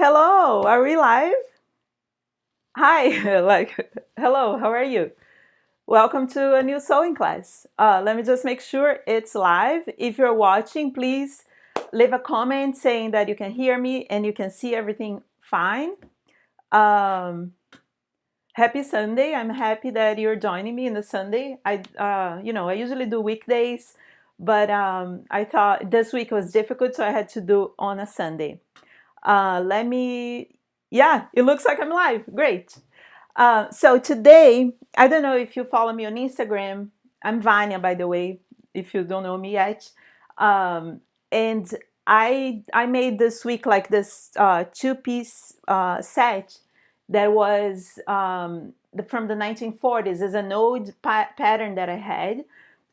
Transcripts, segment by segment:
Hello, are we live? Hi, hello, how are you? Welcome to a new sewing class. Let me just make sure it's live. If you're watching, please leave a comment saying that you can hear me and you can see everything fine. Um, Happy Sunday. I'm happy that you're joining me in the Sunday. I usually do weekdays, but I thought this week was difficult, so I had to do on a Sunday. Let me, yeah, it looks like I'm live. Great. So today, I don't know if you follow me on Instagram. I'm Vanya, by the way, if you don't know me yet. Um, and I made this week like this two-piece set that was from the 1940s. It's an old pattern that I had,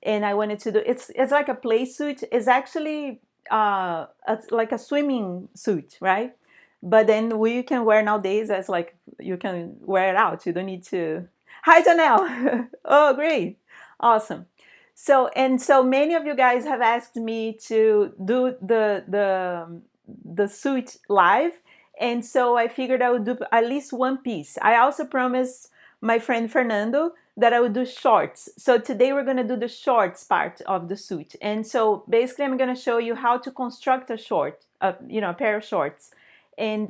and I wanted to do. It's like a play suit. It's actually like a swimming suit, right? But then we can wear nowadays as like you can wear it out. You don't need to. Hi, Janelle. Oh, great, awesome. So many of you guys have asked me to do the suit live, and so I figured I would do at least one piece. I also promised my friend Fernando that I would do shorts. So today we're gonna do the shorts part of the suit, and so basically I'm gonna show you how to construct a short, a pair of shorts, and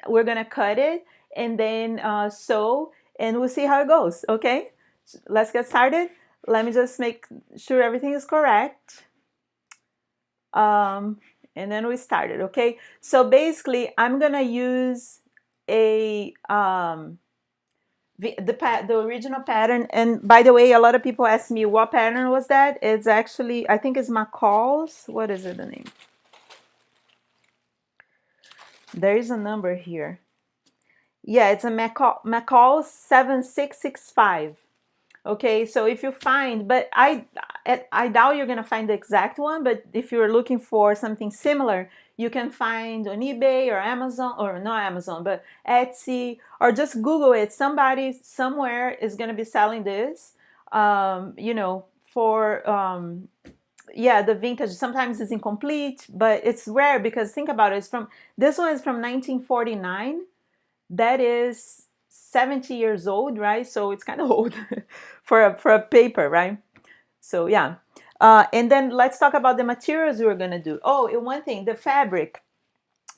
we're gonna cut it and then sew, and we'll see how it goes. Okay, let's get started. Let me just make sure everything is correct. Um, and then we started. Okay, so basically I'm gonna use a the original pattern. And by the way, a lot of people ask me what pattern was that. It's actually, I think it's McCall's. What is it, the name? There is a number here. Yeah, it's a McCall 7665. Okay, so if you find, but I doubt you're gonna find the exact one, but if you're looking for something similar, you can find on eBay or Amazon, or not Amazon, but Etsy, or just Google it. Somebody somewhere is gonna be selling this, for yeah, the vintage. Sometimes it's incomplete, but it's rare because think about it. This one is from 1949. That is 70 years old, right? So it's kind of old for a paper, right? So yeah. And then let's talk about the materials we're gonna do. Oh, and one thing, the fabric.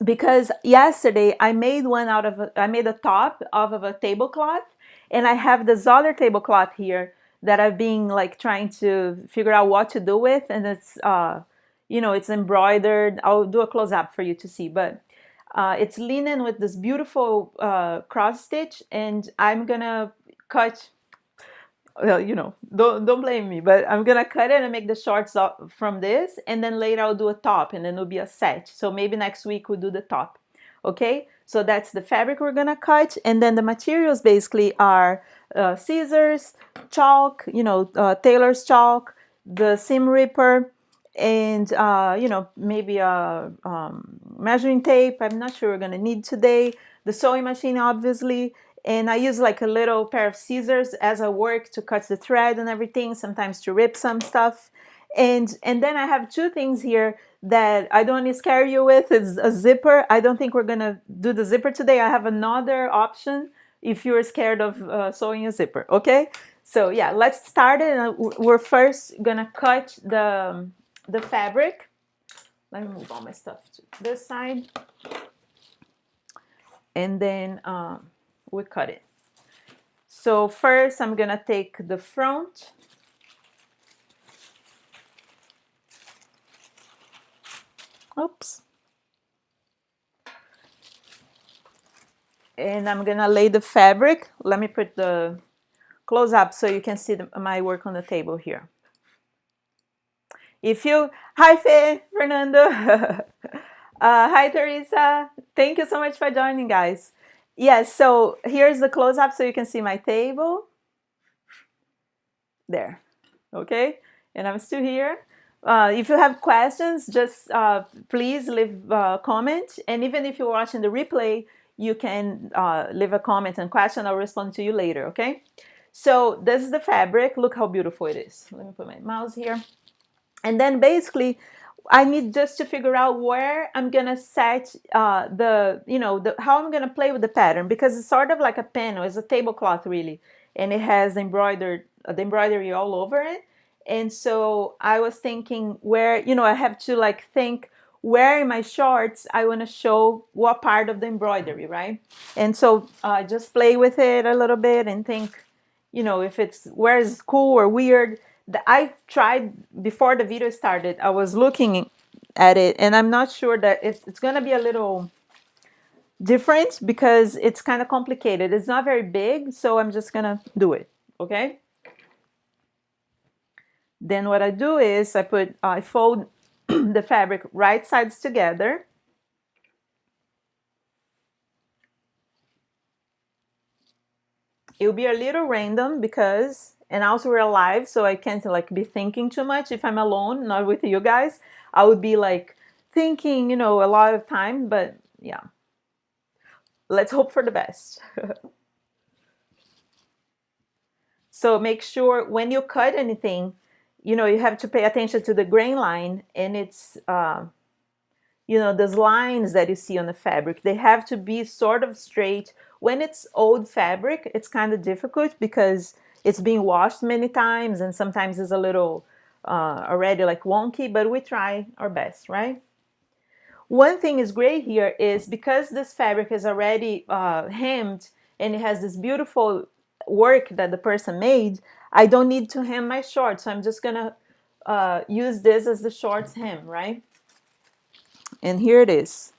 Because yesterday I made I made a top out of a tablecloth, and I have this other tablecloth here that I've been like trying to figure out what to do with, and it's embroidered. I'll do a close up for you to see, but it's linen with this beautiful cross stitch, and I'm gonna cut. Well, don't blame me, but I'm gonna cut it and make the shorts from this, and then later I'll do a top, and then it'll be a set. So maybe next week we'll do the top. Okay, so that's the fabric we're gonna cut, and then the materials basically are scissors, chalk, tailor's chalk, the seam ripper, and maybe a measuring tape. I'm not sure we're gonna need today. The sewing machine, obviously, and I use like a little pair of scissors as I work to cut the thread and everything, sometimes to rip some stuff. And then I have two things here that I don't want to scare you with. Is a zipper. I don't think we're gonna do the zipper today. I have another option if you're scared of sewing a zipper. Okay, so yeah, let's start it. And we're first gonna cut the fabric. Let me move all my stuff to this side, and then we cut it. So first I'm gonna take the front. Oops. And I'm gonna lay the fabric. Let me put the close up so you can see my work on the table here. Hi Faye, Fernando. Hi Teresa. Thank you so much for joining, guys. Yes, so here's the close up so you can see my table. There, okay? And I'm still here. If you have questions, just please leave a comment. And even if you're watching the replay, you can leave a comment and question. I'll respond to you later, okay? So this is the fabric. Look how beautiful it is. Let me put my mouse here. And then basically I need just to figure out where I'm gonna set the, how I'm gonna play with the pattern, because it's sort of like a panel, it's a tablecloth really, and it has the embroidery all over it. And so I was thinking where, I have to like think where in my shorts I want to show what part of the embroidery, right? And so just play with it a little bit and think, if it's where it's cool or weird. I tried before the video started. I was looking at it, and I'm not sure that it's going to be a little different because it's kind of complicated. It's not very big, so I'm just going to do it. Okay. Then what I do is I fold the fabric right sides together. It'll be a little random because, and also we're live, so I can't like be thinking too much. If I'm alone, not with you guys, I would be like thinking, a lot of time. But yeah, let's hope for the best. So make sure when you cut anything, you have to pay attention to the grain line, and it's those lines that you see on the fabric, they have to be sort of straight. When it's old fabric, it's kind of difficult because it's being washed many times, and sometimes it's a little already like wonky, but we try our best, right? One thing is great here is because this fabric is already hemmed, and it has this beautiful work that the person made, I don't need to hem my shorts. So I'm just gonna use this as the shorts hem, right? And here it is.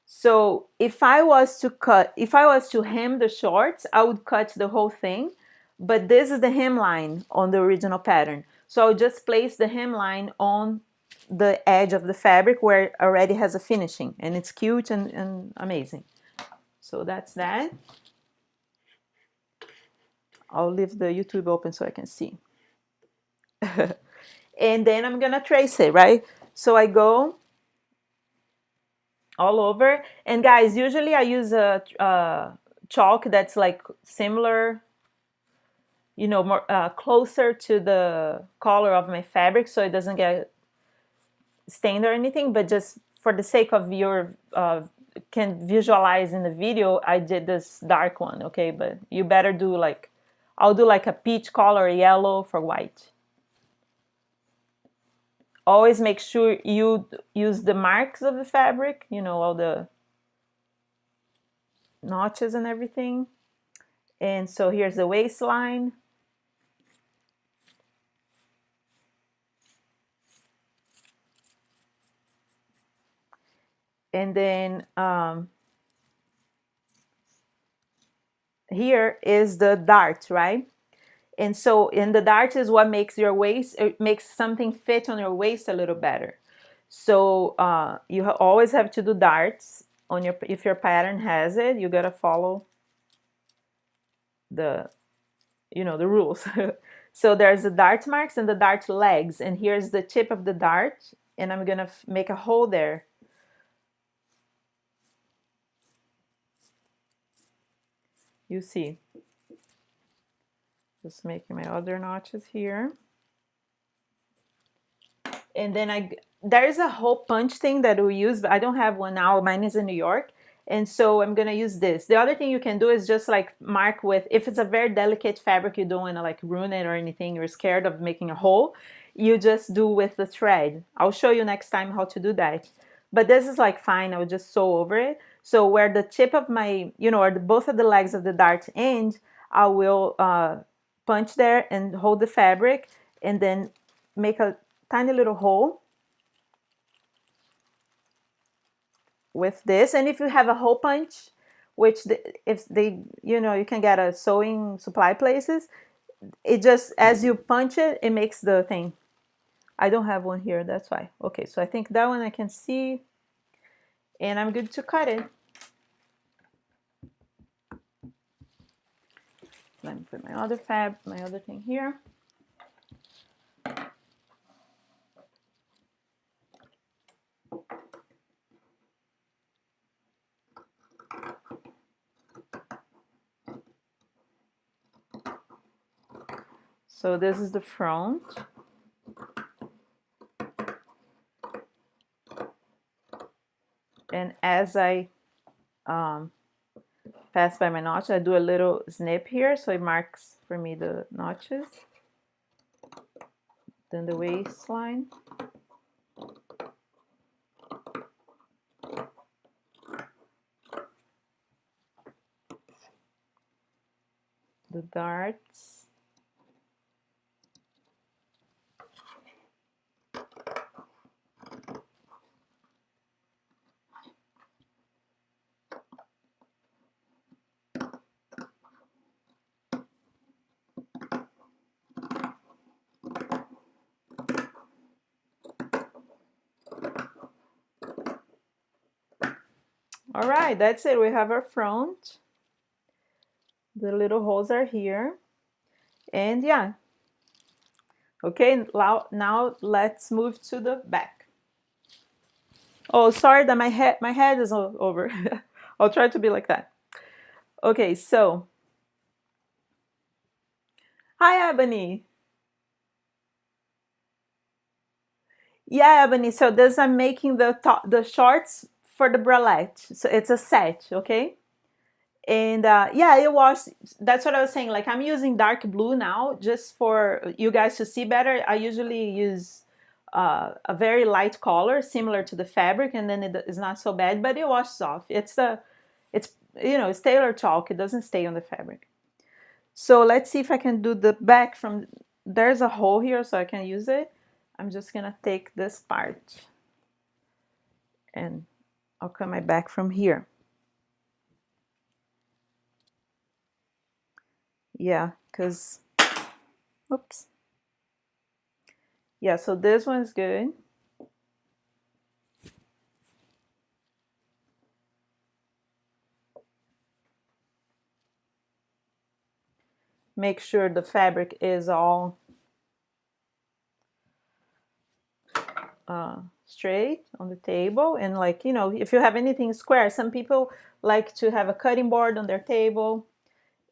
So if I was to hem the shorts, I would cut the whole thing, but this is the hemline on the original pattern. So I'll just place the hemline on the edge of the fabric where it already has a finishing, and it's cute and amazing. So that's that. I'll leave the YouTube open so I can see. And then I'm gonna trace it, right? So I go all over. And guys, usually I use a chalk that's like similar, more closer to the color of my fabric, so it doesn't get stained or anything. But just for the sake of your can visualize in the video, I did this dark one, okay? But you better do like, I'll do like a peach color, yellow for white. Always make sure you use the marks of the fabric, all the notches and everything. And so here's the waistline. And then here is the dart, right? And so in the dart is what makes your waist, it makes something fit on your waist a little better. So you always have to do darts on your, if your pattern has it, you gotta follow the, the rules. So there's the dart marks and the dart legs, and here's the tip of the dart, and I'm gonna make a hole there. You see, just making my other notches here. And then there's a hole punch thing that we use, but I don't have one now. Mine is in New York. And so I'm gonna use this. The other thing you can do is just like mark with, if it's a very delicate fabric, you don't wanna like ruin it or anything, you're scared of making a hole, you just do with the thread. I'll show you next time how to do that. But this is like fine, I'll just sew over it. So where the tip of my, or both of the legs of the dart end, I will punch there and hold the fabric, and then make a tiny little hole with this. And if you have a hole punch, which if they, you can get a sewing supply places, it just, as you punch it, it makes the thing. I don't have one here, that's why. Okay, so I think that one I can see, and I'm good to cut it. Let me put my other thing here. So this is the front. And as I pass by my notch, I do a little snip here so it marks for me the notches. Then the waistline. The darts. All right, that's it. We have our front. The little holes are here. And yeah. Okay, now let's move to the back. Oh, sorry that my head is over. I'll try to be like that. Okay, so hi Ebony. Yeah, Ebony. So this I'm making the shorts for the bralette. So it's a set, okay? And yeah, it was. That's what I was saying. Like I'm using dark blue now, just for you guys to see better. I usually use a very light color, similar to the fabric, and then it is not so bad. But it washes off. It's it's Taylor chalk. It doesn't stay on the fabric. So let's see if I can do the back from. There's a hole here, so I can use it. I'm just gonna take this part, and I'll cut my back from here. Yeah, because oops. Yeah, so this one's good. Make sure the fabric is all straight on the table. And like, if you have anything square, some people like to have a cutting board on their table.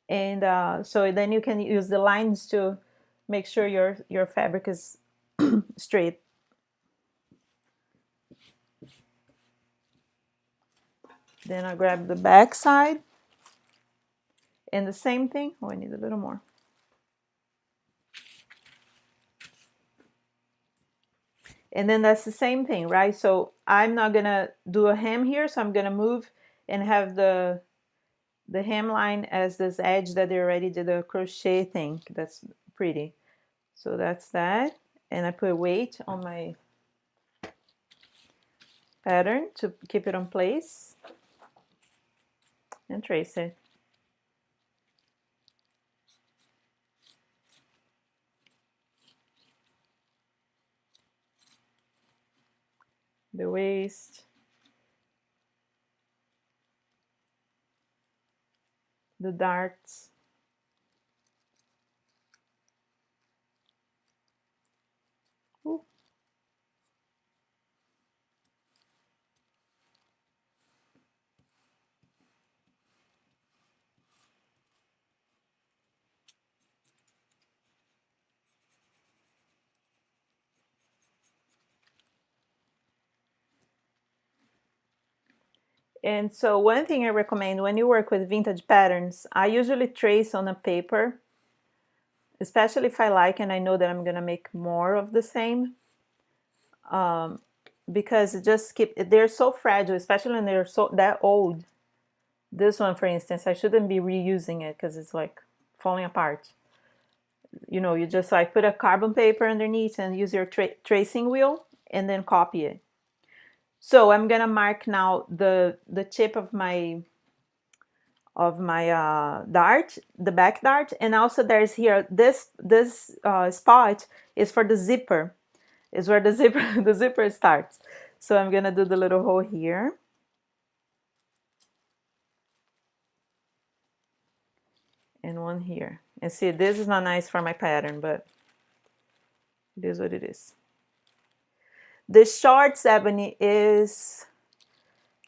And so then you can use the lines to make sure your fabric is straight. Then I grab the back side and the same thing. Oh, I need a little more. And then that's the same thing, right? So I'm not gonna do a hem here, so I'm gonna move and have the hemline as this edge that they already did a crochet thing. That's pretty. So that's that. And I put weight on my pattern to keep it on place and trace it. The waist, the darts, ooh. And so one thing I recommend when you work with vintage patterns, I usually trace on a paper, especially if I like and I know that I'm gonna make more of the same. Because it just they're so fragile, especially when they're so that old. This one, for instance, I shouldn't be reusing it because it's like falling apart. You just like put a carbon paper underneath and use your tracing wheel and then copy it. So I'm gonna mark now the tip of my dart, the back dart, and also there's here this spot is for the zipper, is where the zipper the zipper starts. So I'm gonna do the little hole here. And one here. And see, this is not nice for my pattern, but it is what it is. The shorts, Ebony, is,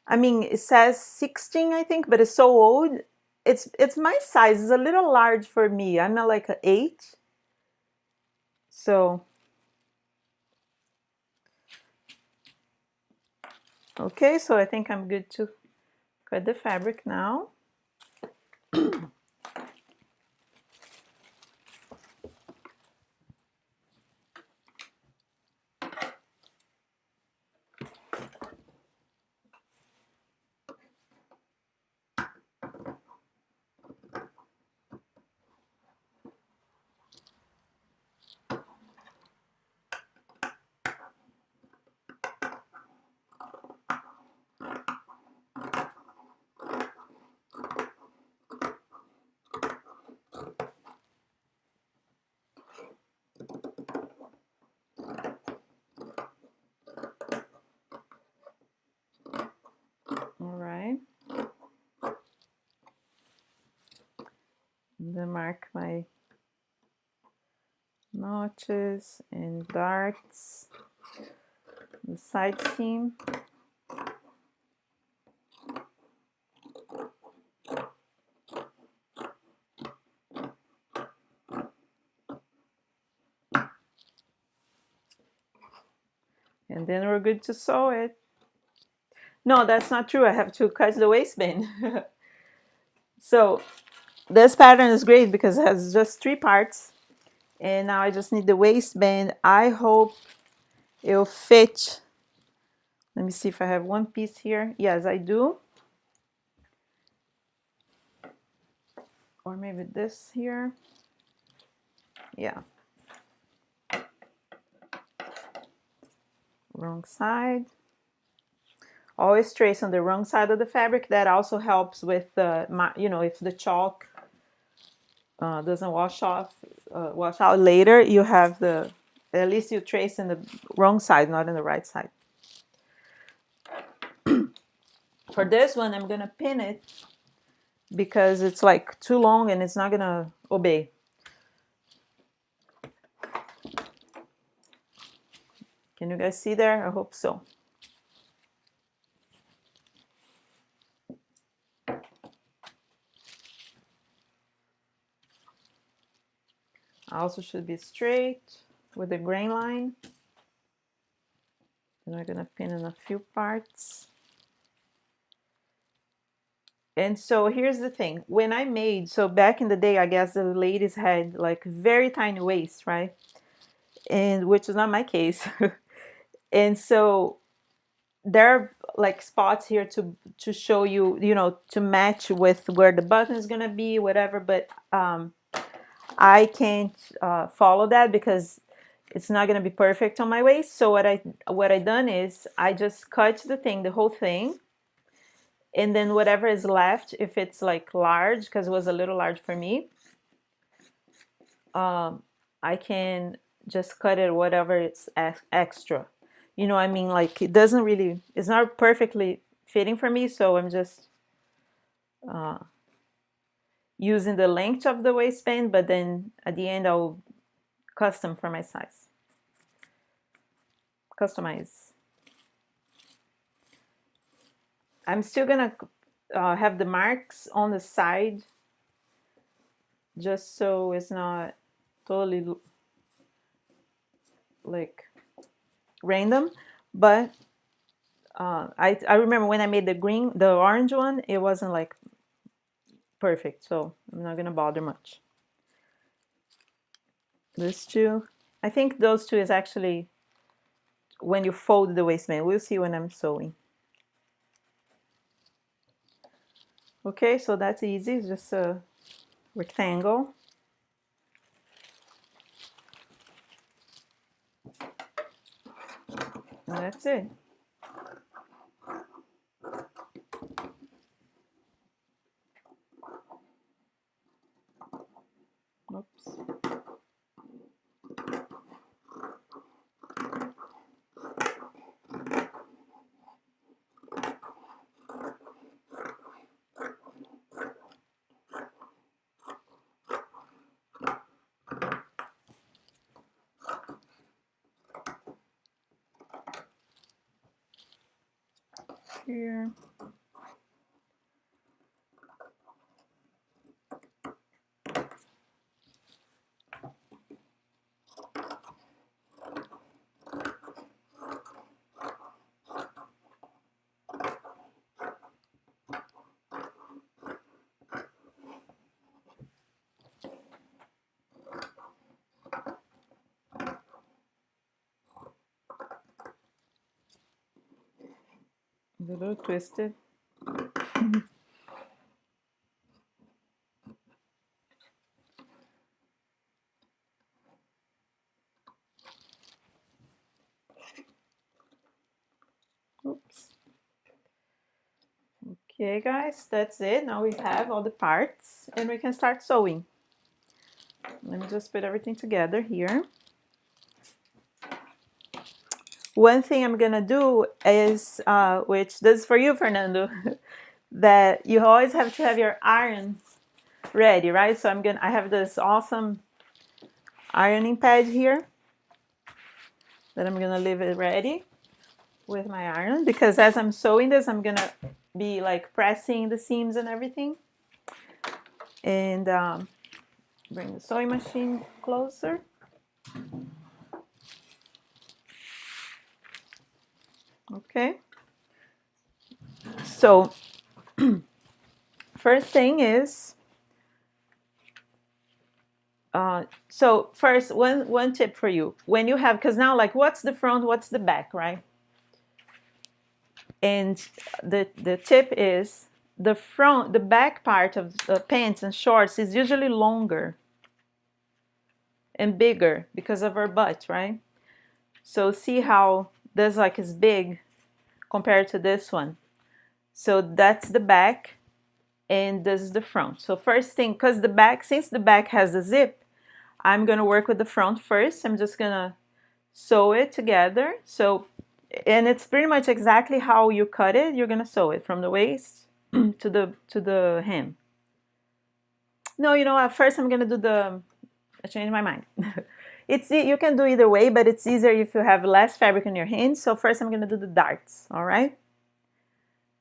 I mean, it says 16, I think, but it's so old. It's my size. It's a little large for me. I'm at like an 8. So Okay, so I think I'm good to cut the fabric now. All right. And then mark my notches and darts, the side seam. And then we're good to sew it. No, that's not true. I have to cut the waistband. So this pattern is great because it has just 3 parts. And now I just need the waistband. I hope it'll fit. Let me see if I have one piece here. Yes, I do. Or maybe this here. Yeah. Wrong side. Always trace on the wrong side of the fabric. That also helps with if the chalk doesn't wash out later, you have at least you trace in the wrong side, not in the right side. For this one, I'm gonna pin it because it's like too long and it's not gonna obey. Can you guys see there? I hope so. Also should be straight with the grain line. And we're gonna pin in a few parts. And so here's the thing. When I made, so back in the day, I guess the ladies had like very tiny waists, right? And which is not my case. And so there are like spots here to show you, to match with where the button is gonna be, whatever. But I can't follow that because it's not gonna be perfect on my waist. So what I done is I just cut the whole thing, and then whatever is left, if it's like large, because it was a little large for me, I can just cut it whatever it's extra. You know what I mean? Like it's not perfectly fitting for me, so I'm just using the length of the waistband, but then at the end I'll custom for my size. Customize. I'm still gonna have the marks on the side just so it's not totally like random, but I remember when I made the orange one, it wasn't like perfect, so I'm not gonna bother much. These two, I think those two is actually when you fold the waistband. We'll see when I'm sewing. Okay, so that's easy. It's just a rectangle. And that's it. Oops. Here. It's a little twisted. Oops. Okay, guys, that's it. Now we have all the parts and we can start sewing. Let me just put everything together here. One thing I'm gonna do is, which this is for you, Fernando, that you always have to have your iron ready, right? So I have this awesome ironing pad here that I'm gonna leave it ready with my iron, because as I'm sewing this, I'm gonna be like pressing the seams and everything. And bring the sewing machine closer. Okay. So first thing is, so first, one tip for you. When you have, because now like what's the front, what's the back, right? And the tip is the back part of the pants and shorts is usually longer and bigger because of our butt, right? So see how this like is big compared to this one. So that's the back and this is the front. So first thing, because the back, since the back has a zip, I'm gonna work with the front first. I'm just gonna sew it together. So, and it's pretty much exactly how you cut it. You're gonna sew it from the waist to the hem. No, you know what? First I'm gonna do I changed my mind. You can do either way, but it's easier if you have less fabric in your hands. So first I'm gonna do the darts. All right.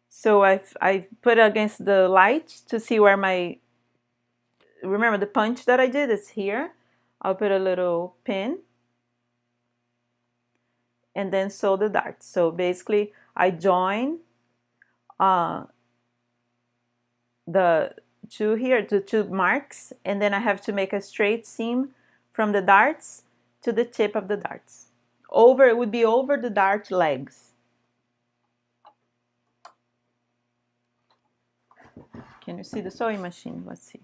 So I put it against the light to see where remember the punch that I did is here. I'll put a little pin and then sew the darts. So basically I join the two marks, and then I have to make a straight seam from the darts to the tip of the darts. It would be over the dart legs. Can you see the sewing machine? Let's see.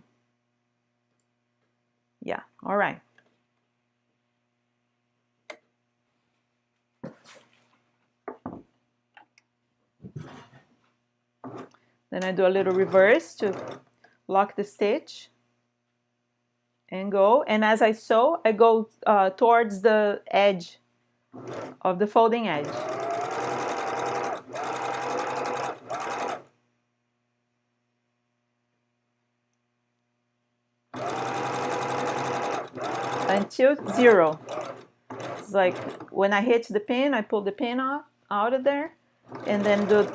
Yeah, all right. Then I do a little reverse to lock the stitch and go. And as I sew, I go towards the edge of the folding edge. Until 0. It's like when I hit the pin, I pull the pin out of there and then do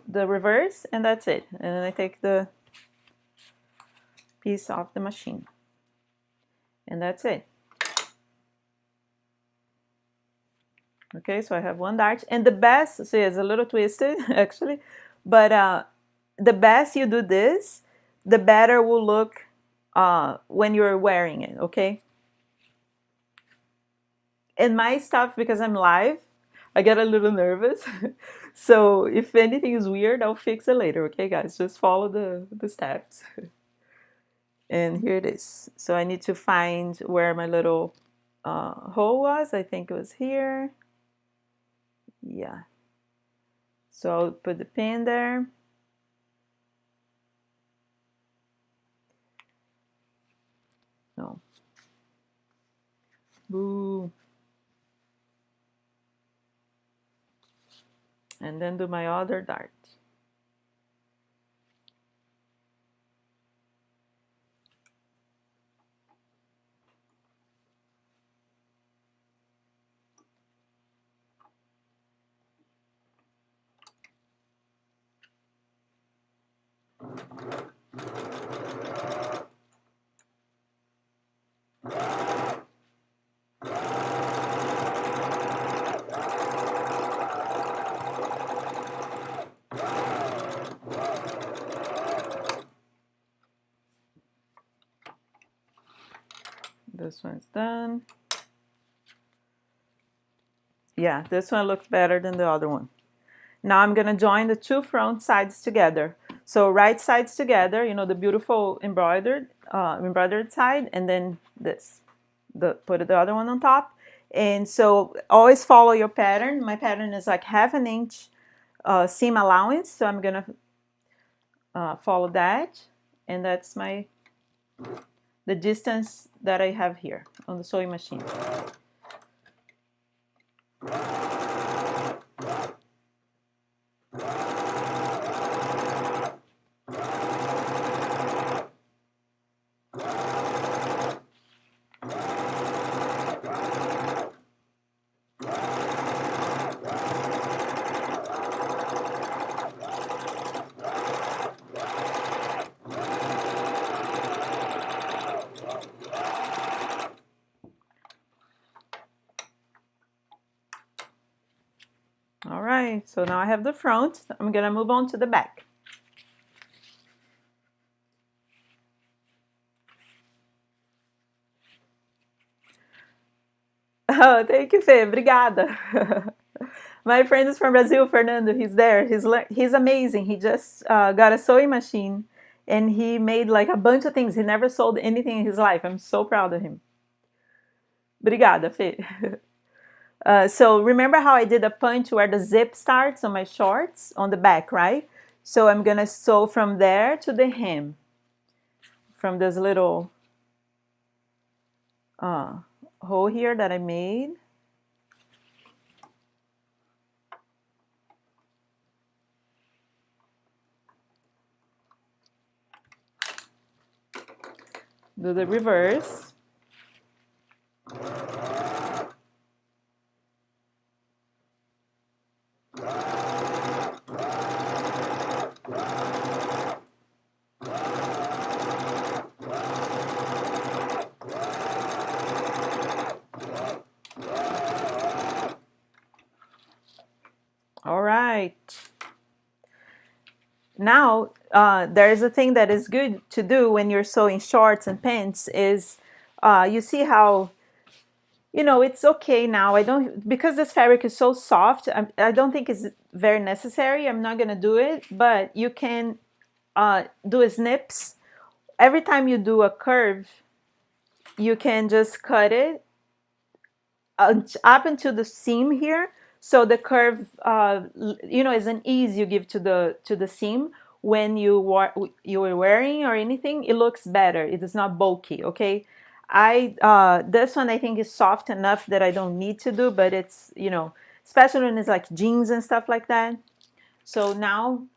the reverse, and that's it. And then I take the piece off the machine. And that's it. Okay, so I have one dart. And the best, see, it's a little twisted actually, but the best you do this, the better will look when you're wearing it, okay? And my stuff, because I'm live, I get a little nervous. So if anything is weird, I'll fix it later, okay, guys? Just follow the steps. And here it is. So I need to find where my little hole was. I think it was here. Yeah. So I'll put the pin there. No. Boo. And then do my other dart. This one's done. Yeah, this one looks better than the other one. Now I'm gonna join the two front sides together. So right sides together, you know, the beautiful embroidered side, and then this, put the other one on top. And so always follow your pattern. My pattern is like 1/2 inch seam allowance, so I'm gonna follow that, and that's the distance that I have here on the sewing machine. All right, so now I have the front. I'm gonna move on to the back. Oh, thank you, Fê. Obrigada. My friend is from Brazil, Fernando. He's there. He's amazing. He just got a sewing machine, and he made like a bunch of things. He never sold anything in his life. I'm so proud of him. Obrigada, Fê. So remember how I did a punch where the zip starts on my shorts on the back, right? So I'm gonna sew from there to the hem, from this little hole here that I made. Do the reverse. All right. Now, there is a thing that is good to do when you're sewing shorts and pants is, you see how, you know, it's okay now. I don't, because this fabric is so soft, I don't think it's very necessary. I'm not gonna do it, but you can do snips. Every time you do a curve, you can just cut it up into the seam here. So the curve, you know, is an ease you give to the seam when you are wearing or anything. It looks better. It is not bulky. Okay, this one I think is soft enough that I don't need to do, but it's, you know, especially when it's like jeans and stuff like that. So now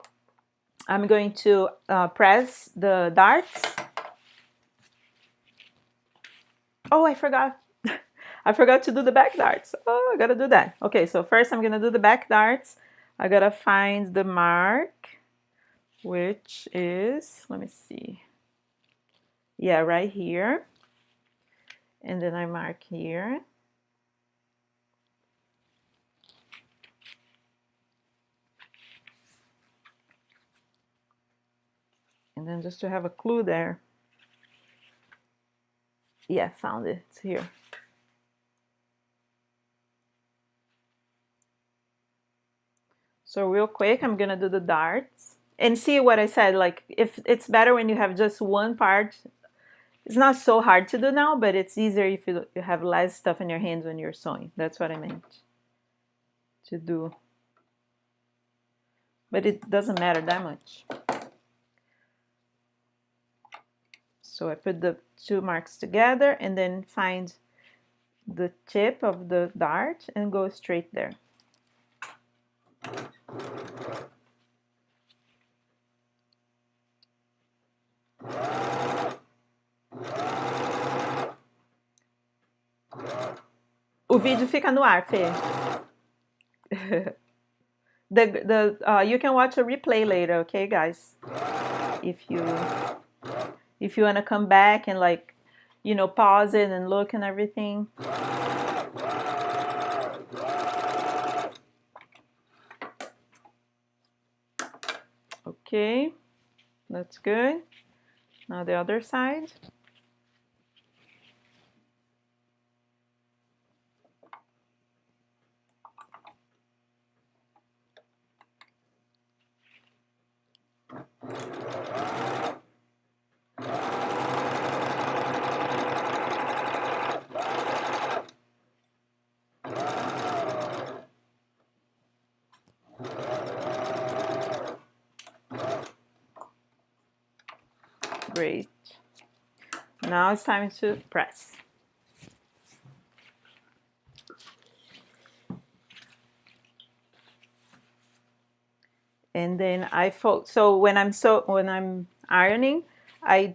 I'm going to press the darts. Oh, I forgot. I forgot to do the back darts. Oh, I gotta do that. Okay, so first I'm gonna do the back darts. I gotta find the mark, which is, let me see. Yeah, right here. And then I mark here. And then just to have a clue there. Yeah, found it. It's here. So real quick, I'm gonna do the darts. And see what I said, like if it's better when you have just one part. It's not so hard to do now, but it's easier if you have less stuff in your hands when you're sewing. That's what I meant to do. But it doesn't matter that much. So I put the two marks together and then find the tip of the dart and go straight there. O vídeo fica no ar, Fê. You can watch a replay later, okay, guys? If you wanna come back and, like, you know, pause it and look and everything. Okay, that's good. Now the other side. Great. Now it's time to press. And then I fold. So when I'm ironing, I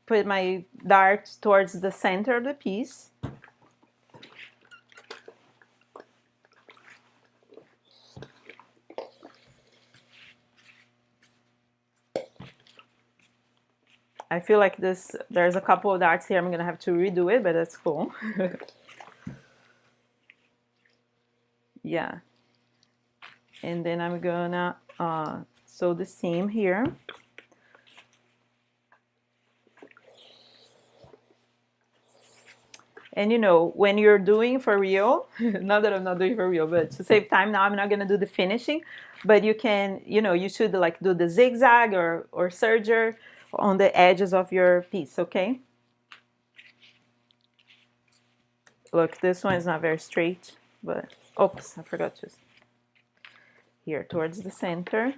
put my dart towards the center of the piece. I feel like there's a couple of darts here. I'm gonna have to redo it, but that's cool. Yeah. And then I'm gonna sew the seam here. And you know, when you're doing for real, not that I'm not doing for real, but to save time now, I'm not gonna do the finishing. But you can, you know, you should like do the zigzag or serger on the edges of your piece, okay? Look, this one is not very straight, but oops, I forgot to. Here, towards the center.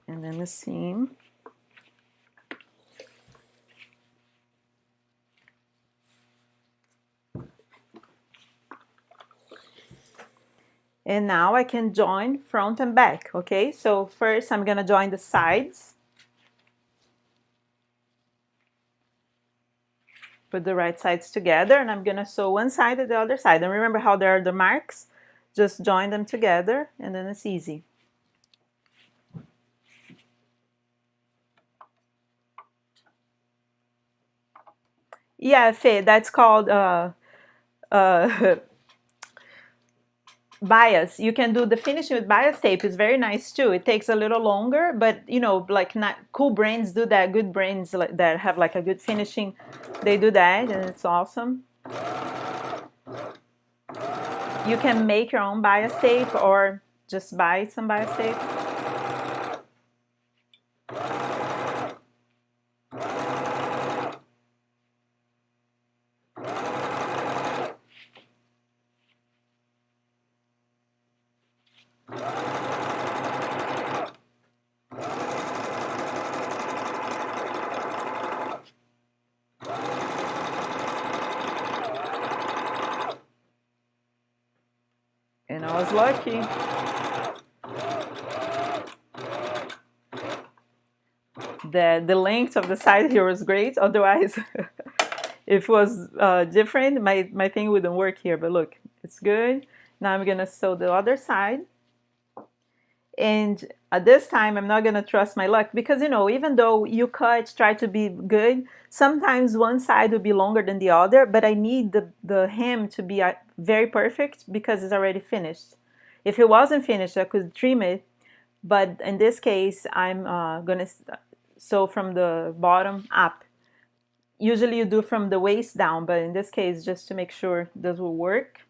And then the seam. And now I can join front and back, okay? So first I'm gonna join the sides. Put the right sides together, and I'm gonna sew one side to the other side. And remember how there are the marks? Just join them together, and then it's easy. Yeah, Faye, that's called bias. You can do the finishing with bias tape. It's very nice too. It takes a little longer, but you know, like not cool brands do that. Good brands that have like a good finishing, they do that, and it's awesome. You can make your own bias tape or just buy some bias tape. And I was lucky. The length of the side here was great. Otherwise, if it was different, my thing wouldn't work here. But look, it's good. Now I'm gonna sew the other side. And at this time, I'm not gonna trust my luck because you know, even though you try to be good, sometimes one side will be longer than the other. But I need the hem to be very perfect because it's already finished. If it wasn't finished, I could trim it. But in this case, I'm gonna sew from the bottom up. Usually you do from the waist down, but in this case, just to make sure this will work.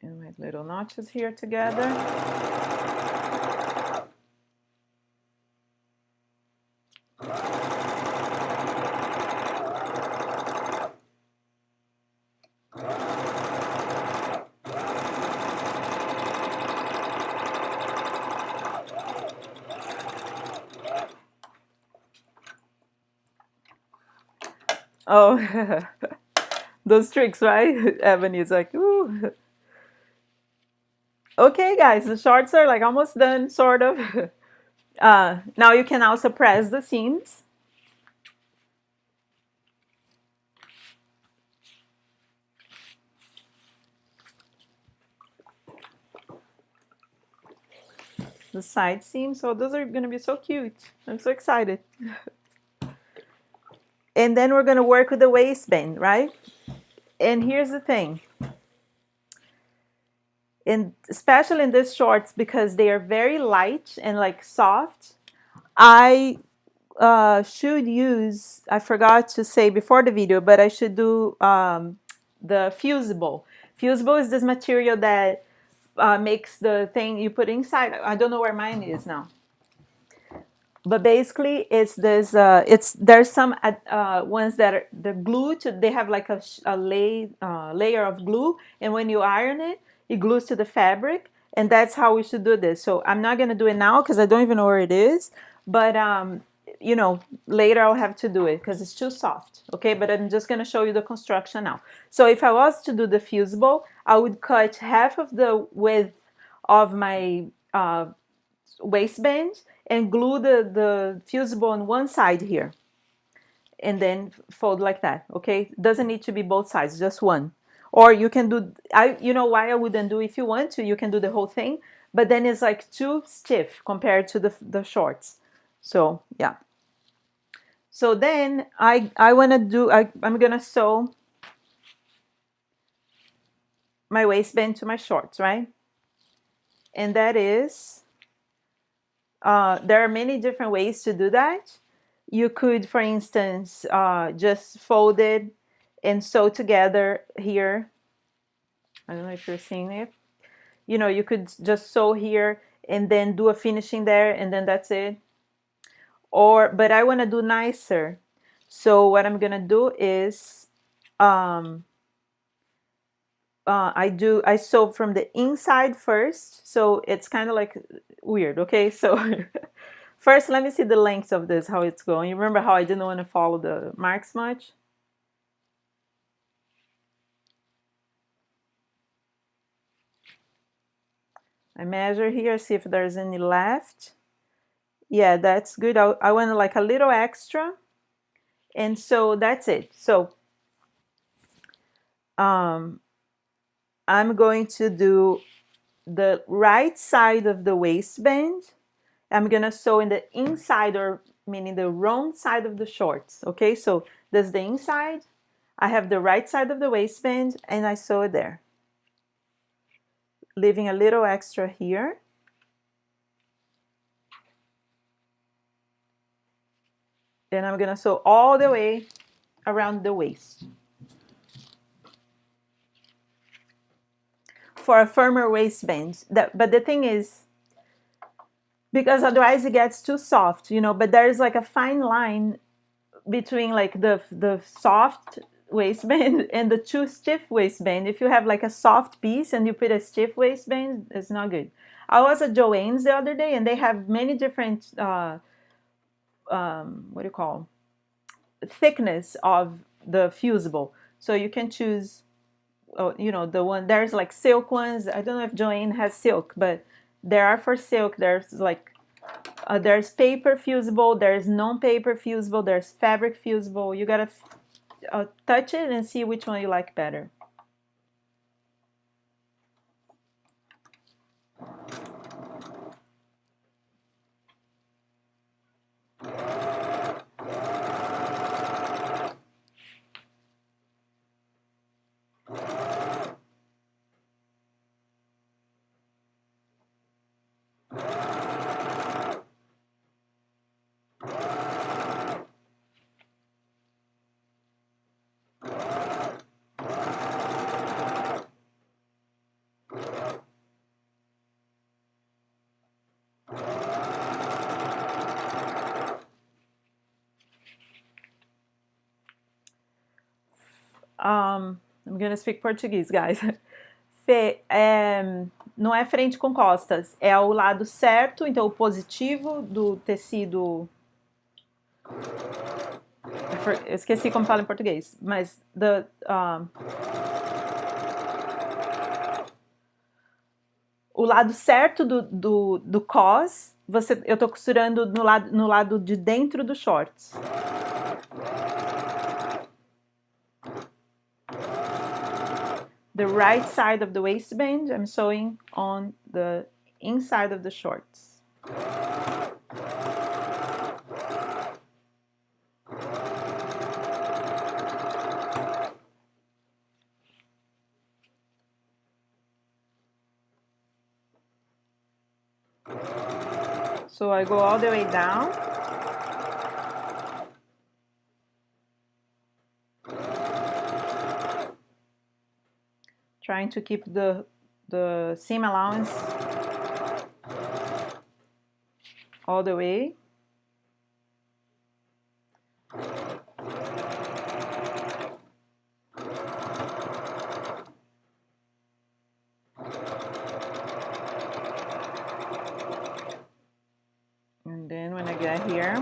And my little notches here together. Oh, those tricks, right? Ebony's like, ooh. Okay, guys, the shorts are like almost done, sort of. Now you can also press the seams. The side seams. So those are going to be so cute. I'm so excited. And then we're going to work with the waistband, right? And here's the thing. and especially in these shorts because they are very light and like soft, I should use, I forgot to say before the video, but I should do the fusible. Fusible is this material that makes the thing you put inside. I don't know where mine is now. But basically, it's this. There's some ones that are the glue to. They have like layer of glue, and when you iron it, it glues to the fabric, and that's how we should do this. So I'm not gonna do it now because I don't even know where it is. But you know, later I'll have to do it because it's too soft. Okay, but I'm just gonna show you the construction now. So if I was to do the fusible, I would cut half of the width of my waistband and glue the fusible on one side here and then fold like that. Okay, doesn't need to be both sides, just one. Or you can do, you know why I wouldn't do, if you want to you can do the whole thing, but then it's like too stiff compared to the shorts. So yeah, so then I want to do, I'm gonna sew my waistband to my shorts, right? And that is there are many different ways to do that. You could, for instance, just fold it and sew together here. I don't know if you're seeing it. You know, you could just sew here and then do a finishing there and then that's it. Or, but I want to do nicer. So what I'm gonna do is I sew from the inside first. So it's kind of like weird, okay? So first, let me see the length of this, how it's going. You remember how I didn't want to follow the marks much? I measure here, see if there's any left. Yeah, that's good. I want like a little extra. And so that's it. So I'm going to do the right side of the waistband. I'm gonna sew in the inside, or meaning the wrong side of the shorts. Okay, so there's the inside. I have the right side of the waistband and I sew it there, leaving a little extra here. Then I'm gonna sew all the way around the waist for a firmer waistband. But the thing is, because otherwise it gets too soft, you know, but there's like a fine line between like the soft waistband and the too stiff waistband. If you have like a soft piece and you put a stiff waistband, it's not good. I was at Joann's the other day and they have many different what do you call, thickness of the fusible, so you can choose you know, the one, there's like silk ones. I don't know if Joann has silk, but there are for silk. There's like there's paper fusible, there's non-paper fusible, there's fabric fusible. You gotta touch it and see which one you like better. I'm gonna speak Portuguese, guys. Fê, não é frente com costas, é o lado certo, então o positivo do tecido. Eu esqueci como fala em português, mas o lado certo do cos, eu tô costurando no lado de dentro do shorts. The right side of the waistband, I'm sewing on the inside of the shorts. So I go all the way down. Trying to keep the seam allowance all the way. And then when I get here,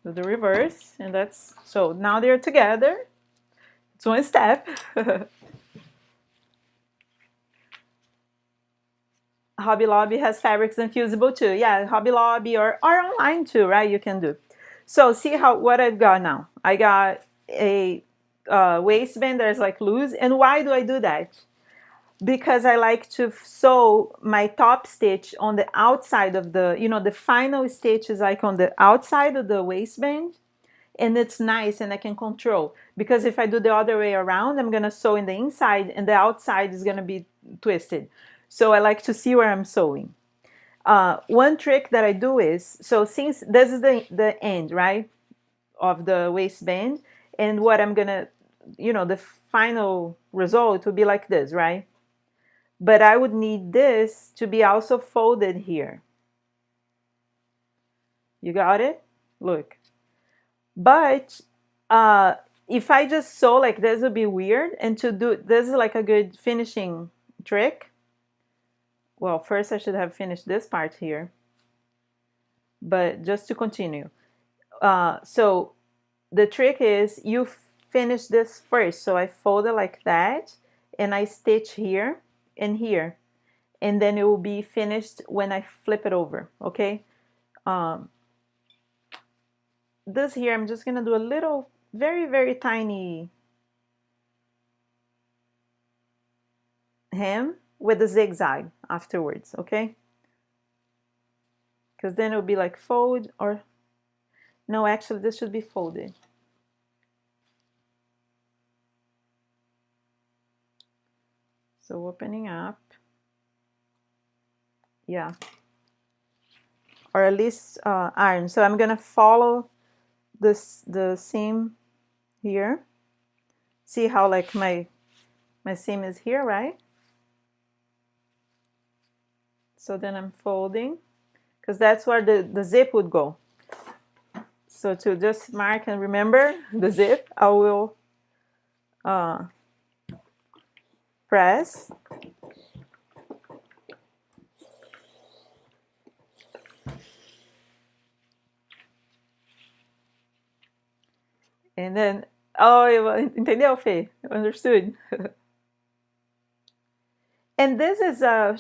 do the reverse, and that's, so now they're together. It's one step. Hobby Lobby has fabrics and fusible too. Yeah, Hobby Lobby or online too, right? You can do. So see how what I've got now. I got a waistband that is like loose. And why do I do that? Because I like to sew my top stitch on the outside of the, you know, the final stitch is like on the outside of the waistband, and it's nice and I can control. Because if I do the other way around, I'm gonna sew in the inside and the outside is gonna be twisted. So I like to see where I'm sewing. One trick that I do is, so since this is the end, right, of the waistband, and what I'm gonna, you know, the final result would be like this, right? But I would need this to be also folded here. You got it? Look. But if I just sew like this would be weird. And to do, this is like a good finishing trick. Well, first I should have finished this part here. But just to continue. So the trick is you finish this first. So I fold it like that. And I stitch here and here. And then it will be finished when I flip it over, okay? This here, I'm just gonna do a little, very, very tiny hem with a zigzag afterwards, okay? Because then it'll be like fold, or no, actually this should be folded. So opening up, yeah, or at least iron. So I'm gonna follow the seam here. See how like my seam is here, right? So then I'm folding, because that's where the zip would go. So to just mark and remember the zip, I will press. And then, oh, entendeu, Fê? Understood. And this is a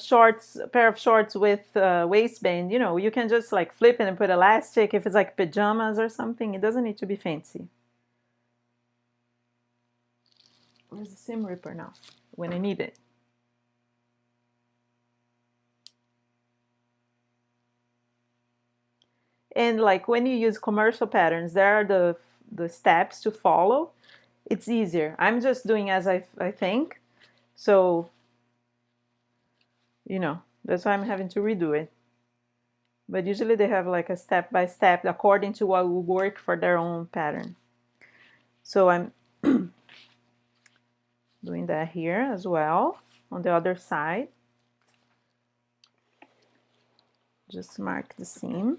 pair of shorts with waistband. You know, you can just like flip it and put elastic if it's like pajamas or something. It doesn't need to be fancy. Where's the seam ripper now? When I need it. And like when you use commercial patterns, there are the steps to follow. It's easier. I'm just doing as I think. So, you know, that's why I'm having to redo it. But usually they have like a step by step according to what will work for their own pattern. So I'm doing that here as well on the other side. Just mark the seam.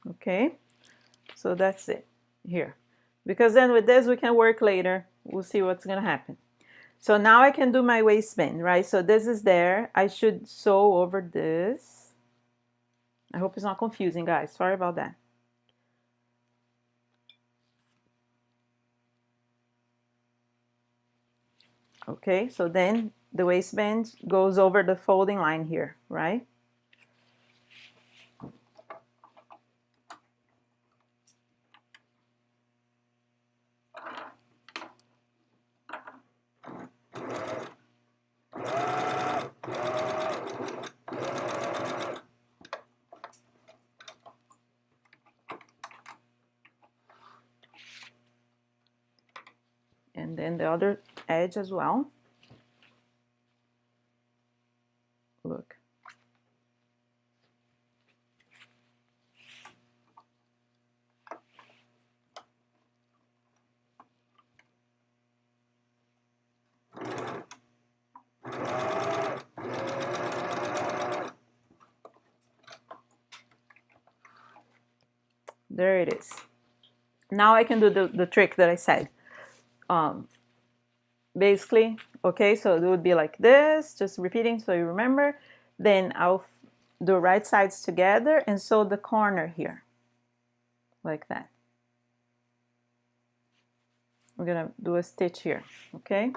Okay, so that's it here. Because then with this we can work later. We'll see what's gonna happen. So now I can do my waistband, right? So this is there. I should sew over this. I hope it's not confusing, guys. Sorry about that. Okay, so then the waistband goes over the folding line here, right? And then the other edge as well. Look. There it is. Now I can do the trick that I said. Basically, okay, so it would be like this, just repeating so you remember. Then I'll do right sides together and sew the corner here, like that. We're gonna do a stitch here, okay?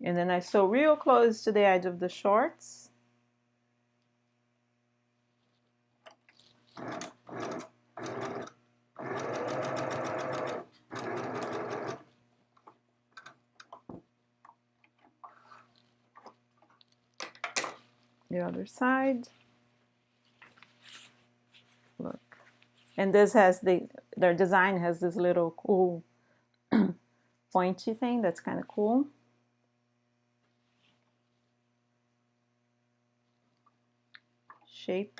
And then I sew real close to the edge of the shorts. The other side. Look. And this has their design has this little cool pointy thing that's kind of cool. Shape.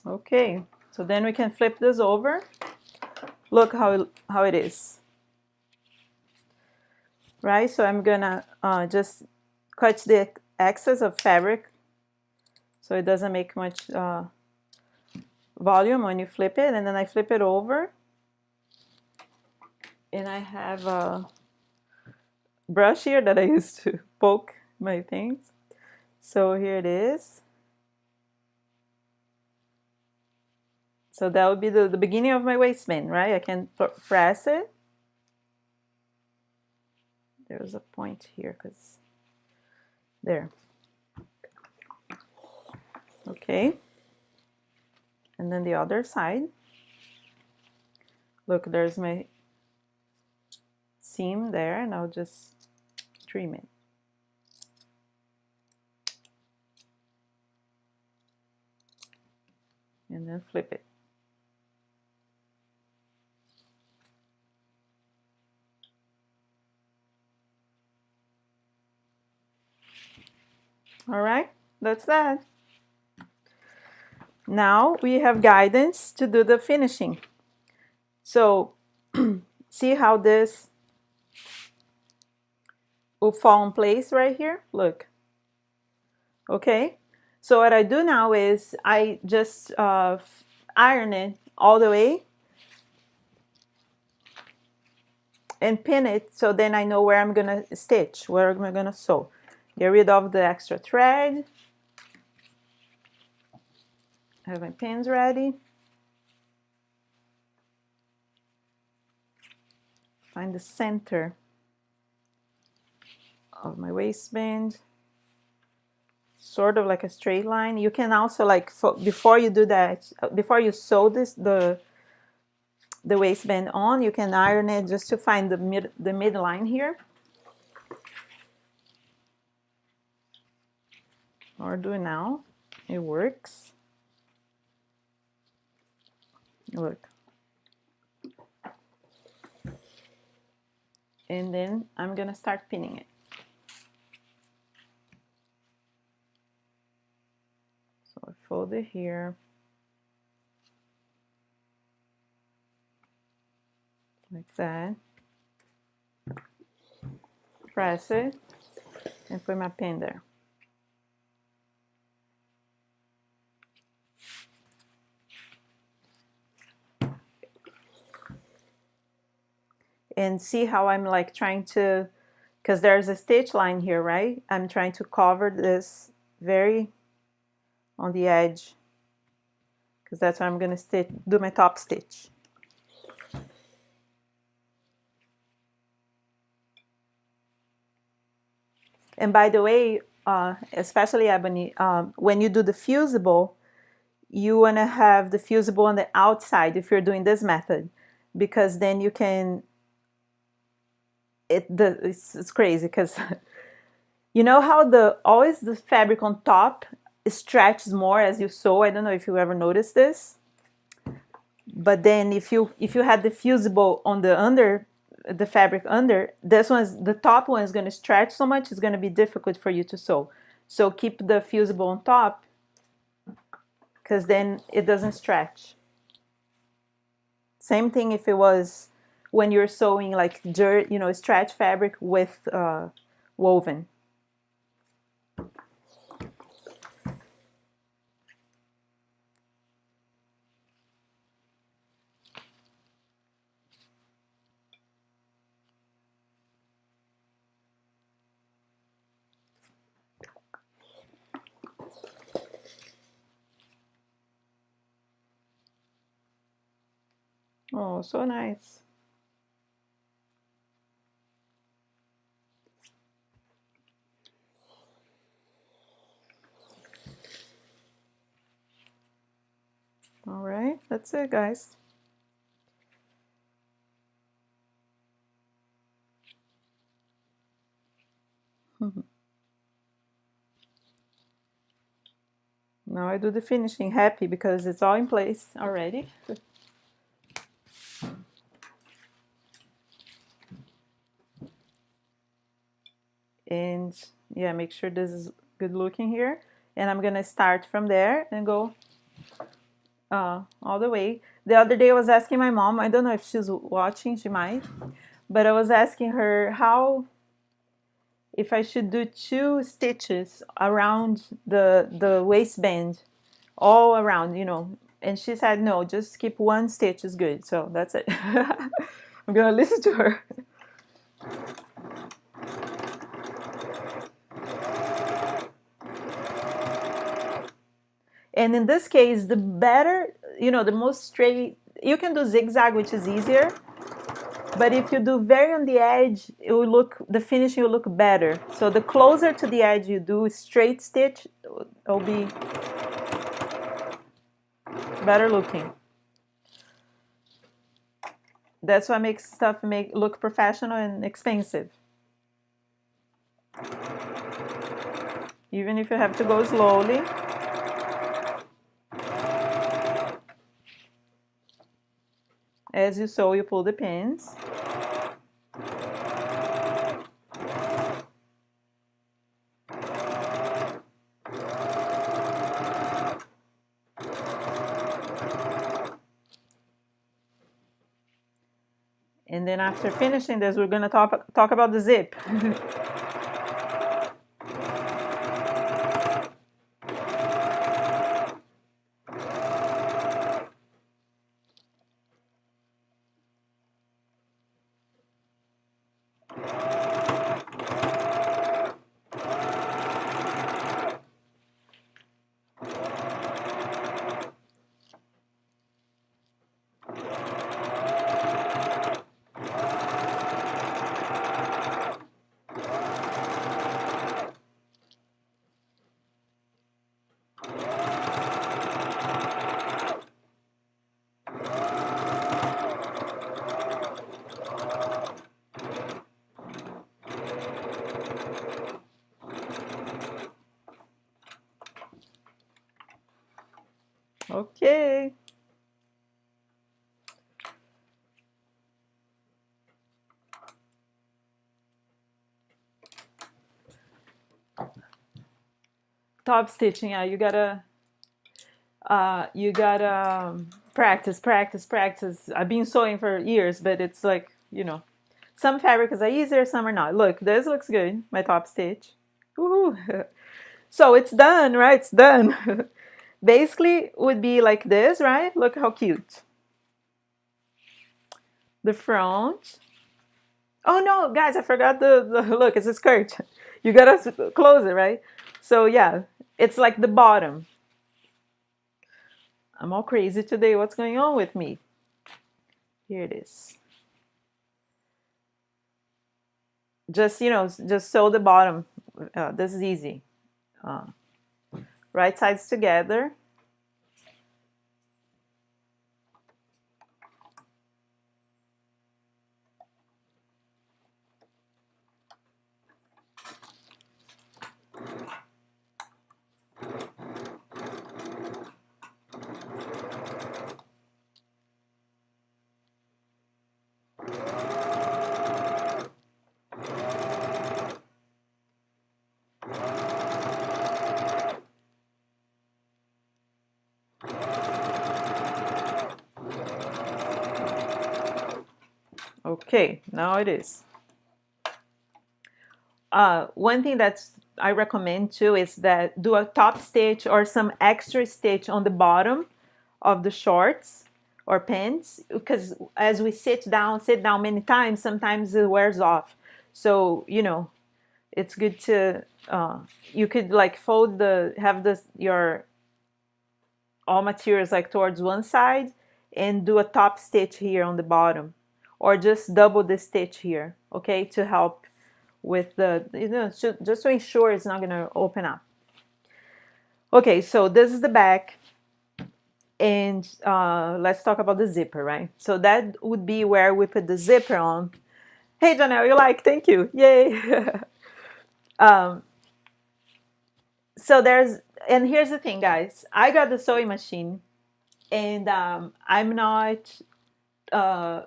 Okay, so then we can flip this over. Look how it is. Right, so I'm gonna just cut the excess of fabric so it doesn't make much volume when you flip it, and then I flip it over. And I have a brush here that I used to poke my things. So here it is. So that would be the beginning of my waistband, right? I can press it. There's a point here because there. Okay. And then the other side. Look, there's my seam there, and I'll just trim it. And then flip it. All right, that's that. Now we have guidance to do the finishing. So see how this will fall in place right here? Look. Okay, so what I do now is I just iron it all the way and pin it, so then I know where I'm gonna stitch, where I'm gonna sew. Get rid of the extra thread. I have my pins ready. Find the center of my waistband, sort of like a straight line. You can also, like, before you do that, before you sew the waistband on, you can iron it just to find the midline here. Or do it now. It works. Look. And then I'm gonna start pinning it. So I fold it here. Like that. Press it and put my pin there. And see how I'm like trying to because there's a stitch line here, right? I'm trying to cover this very on the edge, because that's where I'm going to do my top stitch. And by the way, especially Ebony, when you do the fusible, you want to have the fusible on the outside if you're doing this method, because then you can, it's crazy, because you know how always the fabric on top stretches more as you sew. I don't know if you ever noticed this, but then if you had the fusible on the fabric under, the top one is going to stretch so much, it's going to be difficult for you to sew. So keep the fusible on top, because then it doesn't stretch. Same thing if it was when you're sewing like dirt, stretch fabric with woven. Oh, so nice. All right, that's it, guys. Now I do the finishing happy because it's all in place already. And yeah, make sure this is good looking here. And I'm gonna start from there and go all the way. The other day I was asking my mom, I don't know if she's watching, she might, but I was asking her if I should do 2 stitches around the waistband, all around, and she said no, just keep 1 stitch is good. So that's it. I'm gonna listen to her. And in this case, the better, the most straight, you can do zigzag, which is easier, but if you do very on the edge, the finishing will look better. So the closer to the edge you do straight stitch, it'll be better looking. That's what makes stuff look professional and expensive. Even if you have to go slowly. As you sew, you pull the pins. And then after finishing this, we're going to talk about the zip. Okay. Top stitching, yeah, you gotta practice. I've been sewing for years, but it's like, some fabrics are easier, some are not. Look, this looks good, my top stitch. Woohoo! So it's done, right? It's done. Basically, would be like this, right? Look how cute. The front. Oh no, guys, I forgot the look, it's a skirt. You gotta close it, right? So yeah, it's like the bottom. I'm all crazy today. What's going on with me? Here it is. Just, just sew the bottom. This is easy. Uh, right sides together. Okay, now it is. One thing that's I recommend too is that do a top stitch or some extra stitch on the bottom of the shorts or pants, because as we sit down many times, sometimes it wears off. So it's good to you could like fold have your all materials like towards one side and do a top stitch here on the bottom, or just double the stitch here, okay, to help with the just to ensure it's not going to open up. Okay, so this is the back, and let's talk about the zipper, right? So that would be where we put the zipper on. Hey Janelle, you like, thank you, yay. um, so there's and here's the thing, guys, I got the sewing machine, and I'm not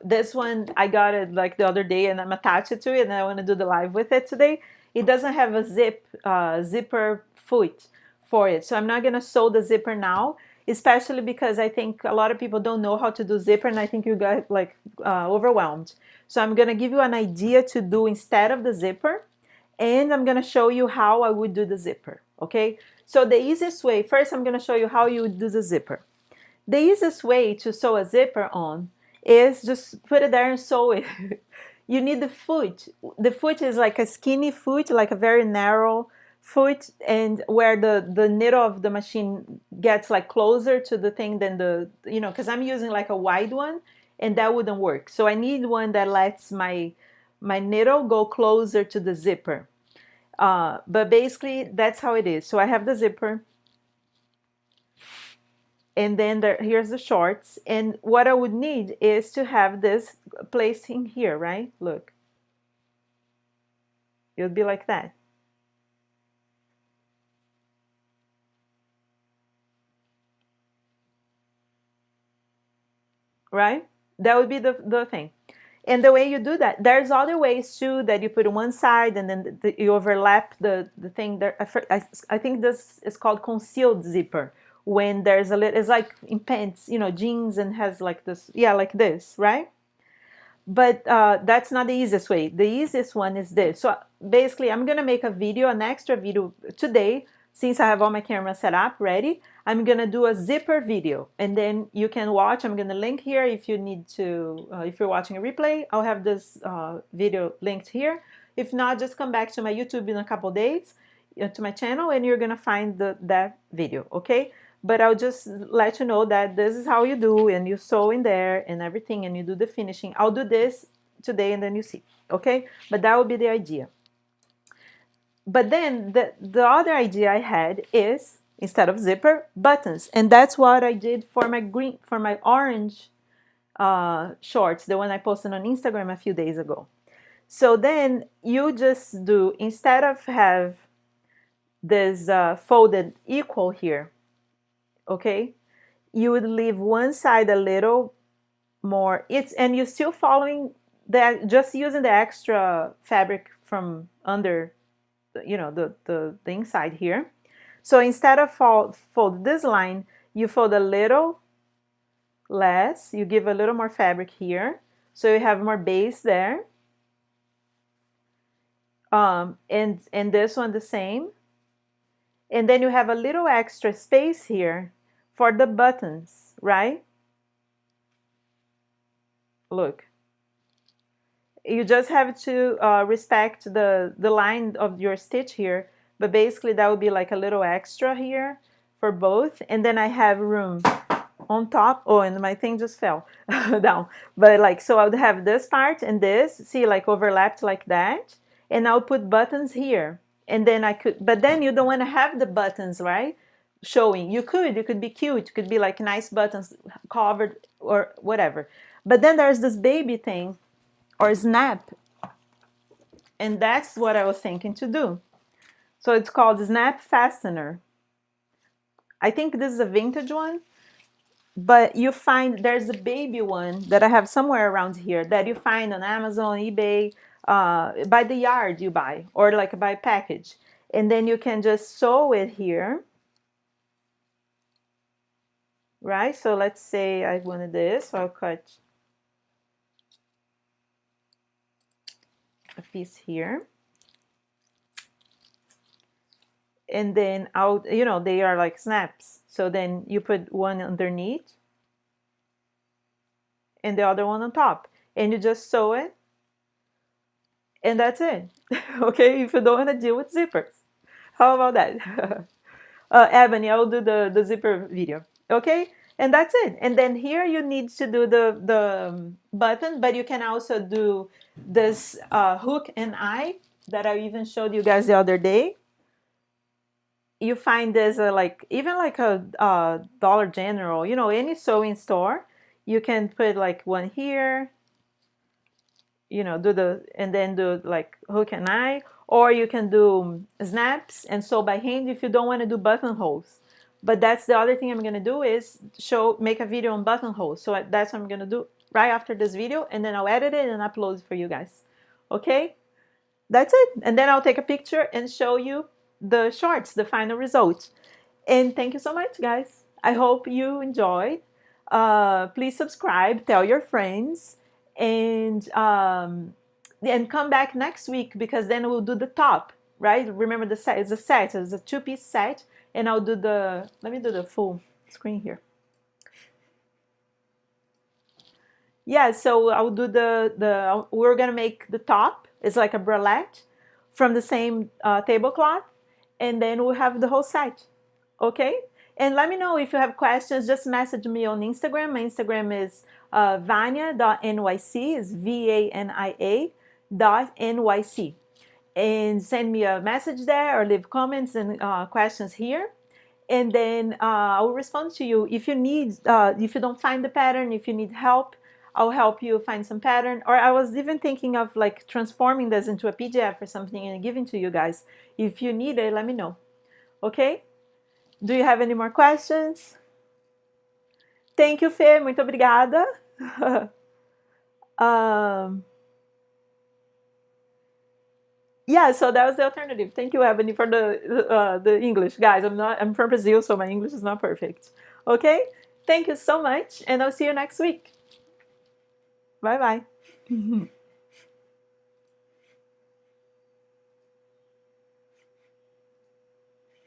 this one I got it like the other day, and I'm attached to it, and I want to do the live with it today. It doesn't have a zipper foot for it, so I'm not gonna sew the zipper now, especially because I think a lot of people don't know how to do zipper, and I think you got like overwhelmed. So I'm gonna give you an idea to do instead of the zipper, and I'm gonna show you how I would do the zipper. Okay, so the easiest way, first I'm gonna show you how you would do the zipper. The easiest way to sew a zipper on is just put it there and sew it. You need the foot. The foot is like a skinny foot, like a very narrow foot, and where the needle of the machine gets like closer to the thing than because I'm using like a wide one, and that wouldn't work. So I need one that lets my needle go closer to the zipper. But basically that's how it is. So I have the zipper, and then here's the shorts, and what I would need is to have this placed in here, right? Look, it would be like that, right? That would be the thing. And the way you do that, there's other ways too, that you put on one side and then you overlap the thing there. I think this is called concealed zipper, when there's a little, it's like in pants, jeans, and has like this, yeah, like this, right? But that's not the easiest way. The easiest one is this. So basically I'm gonna make a video, an extra video today, since I have all my cameras set up ready. I'm gonna do a zipper video, and then you can watch. I'm gonna link here if you need to, if you're watching a replay, I'll have this video linked here. If not, just come back to my YouTube in a couple days, to my channel, and you're gonna find that video, okay? But I'll just let you know that this is how you do, and you sew in there and everything, and you do the finishing. I'll do this today, and then you see, okay? But that would be the idea. But then the other idea I had is, instead of zipper, buttons, and that's what I did for my orange shorts, the one I posted on Instagram a few days ago. So then you just do, instead of have this folded equal here, okay, you would leave one side a little more, and you're still following that, just using the extra fabric from under the inside here. So instead of fold this line, you fold a little less, you give a little more fabric here, so you have more base there. And this one the same, and then you have a little extra space here for the buttons, right? Look, You just have to respect the line of your stitch here, but basically that would be like a little extra here for both. And then I have room on top. Oh, and my thing just fell down. But like, so I would have this part and this, see, like overlapped like that. And I'll put buttons here. And then I could, but then you don't want to have the buttons, right? Showing. You could be cute. It could be like nice buttons covered or whatever. But then there's this baby thing or snap. And that's what I was thinking to do. So it's called Snap Fastener. I think this is a vintage one. But you find there's a baby one that I have somewhere around here that you find on Amazon, eBay, by the yard you buy, or like by package. And then you can just sew it here, right? So let's say I wanted this, so I'll cut a piece here. And then I'll, you know, they are like snaps. So then you put one underneath and the other one on top. And you just sew it. And that's it. Okay, if you don't want to deal with zippers. How about that? Ebony, I will do the zipper video. Okay, and that's it. And then here you need to do the button, but you can also do this hook and eye that I even showed you guys the other day. You find this like even like a Dollar General, you know, any sewing store. You can put like one here, you know, do the and then do like hook and eye, or you can do snaps and sew by hand if you don't want to do buttonholes. But that's the other thing I'm gonna do is make a video on buttonholes. So that's what I'm gonna do right after this video, and then I'll edit it and upload it for you guys. Okay, that's it. And then I'll take a picture and show you the shorts, the final result. And thank you so much, guys. I hope you enjoyed. Please subscribe, tell your friends, and come back next week because then we'll do the top, right? Remember the set, it's a set, it's a two-piece set, and I'll do let me do the full screen here. Yeah, so I'll do we're gonna make the top, it's like a bralette from the same tablecloth, and then we'll have the whole set, okay? And let me know if you have questions, just message me on Instagram. My Instagram is vania.nyc, is VANIA .nyc. And send me a message there or leave comments and questions here. And then I will respond to you. If you need, if you don't find the pattern, if you need help, I'll help you find some pattern. Or I was even thinking of like transforming this into a PDF or something and giving to you guys. If you need it, let me know. Okay? Do you have any more questions? Thank you, Fê. Muito obrigada. Yeah, so that was the alternative. Thank you, Ebony, for the English. Guys, I'm from Brazil, so my English is not perfect. Okay? Thank you so much, and I'll see you next week. Bye-bye.